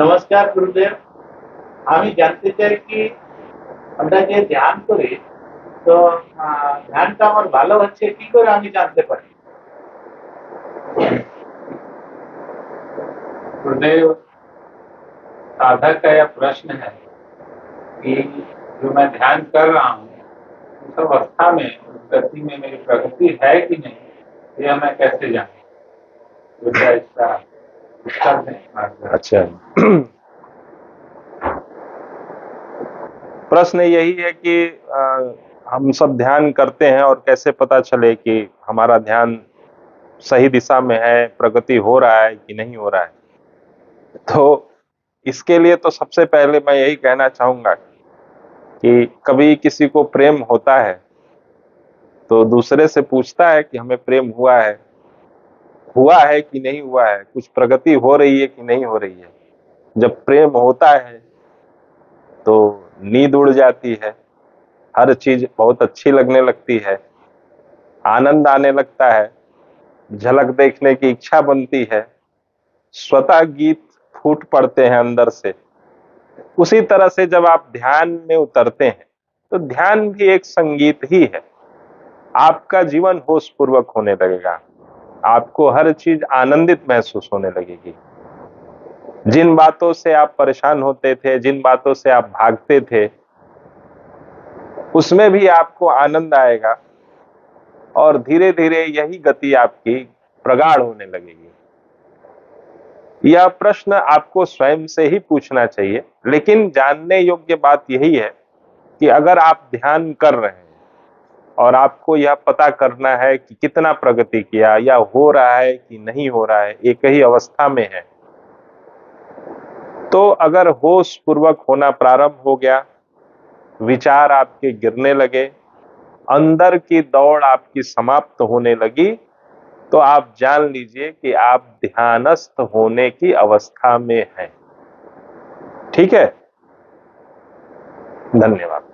নমস্কার গুরুদেব। আমি জানতে চাই কি আমরা যে ধ্যান করি তো ধ্যানটা আমার ভালো হচ্ছে কি করে আমি জানতে পারি? गुरुदेव, साधक का यह प्रश्न है कि जो मैं ध्यान कर रहा हूँ उस अवस्था में उस गति में मेरी प्रगति है कि नहीं, यह मैं कैसे जानूं? कृपया इसका उत्तर दें। अच्छा। प्रश्न यही है कि हम सब ध्यान करते हैं और कैसे पता चले कि हमारा ध्यान सही दिशा में है, प्रगति हो रहा है कि नहीं हो रहा है। तो इसके लिए तो सबसे पहले मैं यही कहना चाहूंगा कि कभी किसी को प्रेम होता है तो दूसरे से पूछता है कि हमें प्रेम हुआ है कि नहीं हुआ है, कुछ प्रगति हो रही है कि नहीं हो रही है। जब प्रेम होता है तो नींद उड़ जाती है, हर चीज बहुत अच्छी लगने लगती है, आनंद आने लगता है, झलक देखने की इच्छा बनती है, स्वतः गीत फूट पड़ते हैं अंदर से। उसी तरह से जब आप ध्यान में उतरते हैं तो ध्यान भी एक संगीत ही है। आपका जीवन होश पूर्वक होने लगेगा, आपको हर चीज आनंदित महसूस होने लगेगी। जिन बातों से आप परेशान होते थे, जिन बातों से आप भागते थे, उसमें भी आपको आनंद आएगा और धीरे धीरे यही गति आपकी प्रगाढ़ होने लगेगी। यह प्रश्न आपको स्वयं से ही पूछना चाहिए, लेकिन जानने योग्य बात यही है कि अगर आप ध्यान कर रहे हैं और आपको यह पता करना है कि कितना प्रगति किया या हो रहा है कि नहीं हो रहा है, एक ही अवस्था में है, तो अगर होश पूर्वक होना प्रारंभ हो गया, विचार आपके गिरने लगे, अंदर की दौड़ आपकी समाप्त होने लगी, तो आप जान लीजिए कि आप ध्यानस्थ होने की अवस्था में हैं। ठीक है, धन्यवाद।